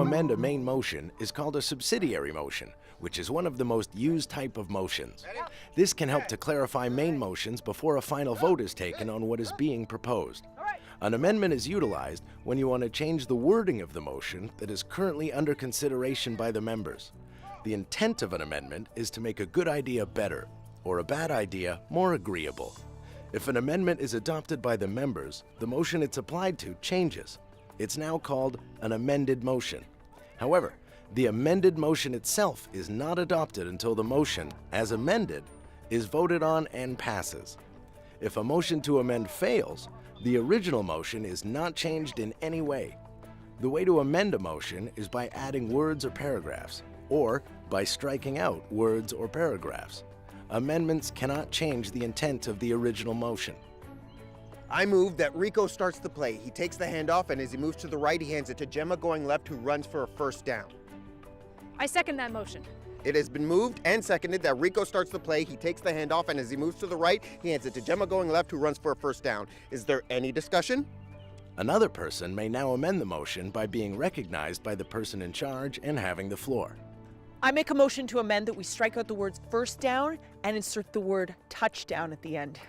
amend a main motion is called a subsidiary motion, which is one of the most used type of motions. This can help to clarify main motions before a final vote is taken on what is being proposed. An amendment is utilized when you want to change the wording of the motion that is currently under consideration by the members. The intent of an amendment is to make a good idea better, or a bad idea more agreeable. If an amendment is adopted by the members, the motion it's applied to changes. It's now called an amended motion. However, the amended motion itself is not adopted until the motion, as amended, is voted on and passes. If a motion to amend fails, the original motion is not changed in any way. The way to amend a motion is by adding words or paragraphs, or by striking out words or paragraphs. Amendments cannot change the intent of the original motion. I move that Rico starts the play. He takes the handoff, and as he moves to the right, he hands it to Gemma going left, who runs for a first down. I second that motion. It has been moved and seconded that Rico starts the play. He takes the handoff, and as he moves to the right, he hands it to Gemma going left, who runs for a first down. Is there any discussion? Another person may now amend the motion by being recognized by the person in charge and having the floor. I make a motion to amend that we strike out the words first down and insert the word touchdown at the end.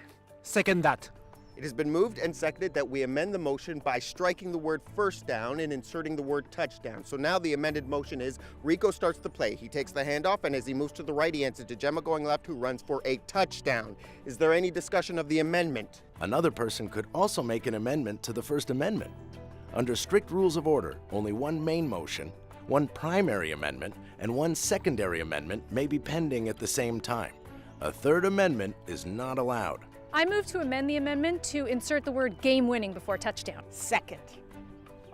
Second that. It has been moved and seconded that we amend the motion by striking the word first down and inserting the word touchdown. So now the amended motion is Rico starts the play. He takes the handoff, and as he moves to the right, he hands it to Gemma going left, who runs for a touchdown. Is there any discussion of the amendment? Another person could also make an amendment to the First Amendment. Under strict rules of order, only one main motion, one primary amendment, and one secondary amendment may be pending at the same time. A third amendment is not allowed. I move to amend the amendment to insert the word game-winning before touchdown. Second.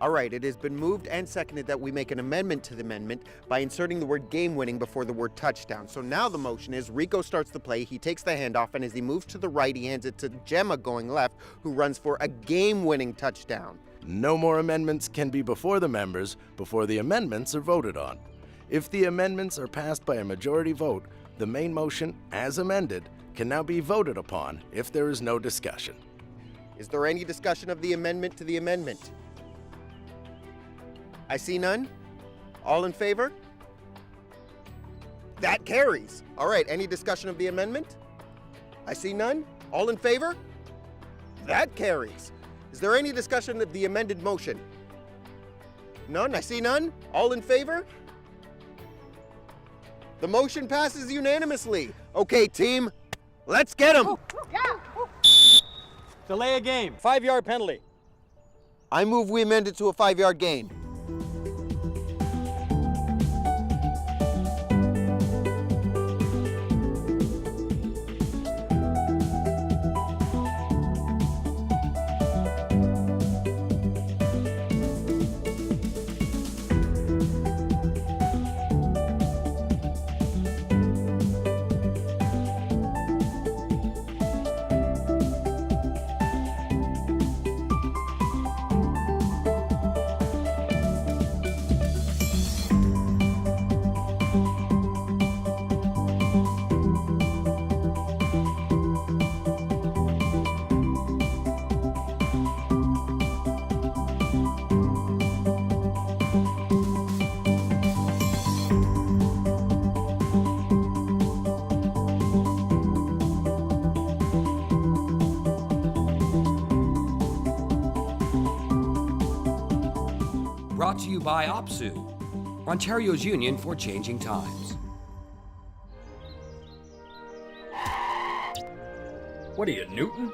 All right, it has been moved and seconded that we make an amendment to the amendment by inserting the word game-winning before the word touchdown. So now the motion is Rico starts the play, he takes the handoff, and as he moves to the right, he hands it to Gemma going left, who runs for a game-winning touchdown. No more amendments can be before the members before the amendments are voted on. If the amendments are passed by a majority vote, the main motion, as amended, can now be voted upon if there is no discussion. Is there any discussion of the amendment to the amendment? I see none. All in favor? That carries. All right, any discussion of the amendment? I see none. All in favor? That carries. Is there any discussion of the amended motion? None. I see none. All in favor? The motion passes unanimously. Okay, team, let's get him. Delay a game. 5-yard penalty. I move we amend it to a 5-yard gain. Brought to you by OPSU, Ontario's Union for Changing Times. What are you, Newton?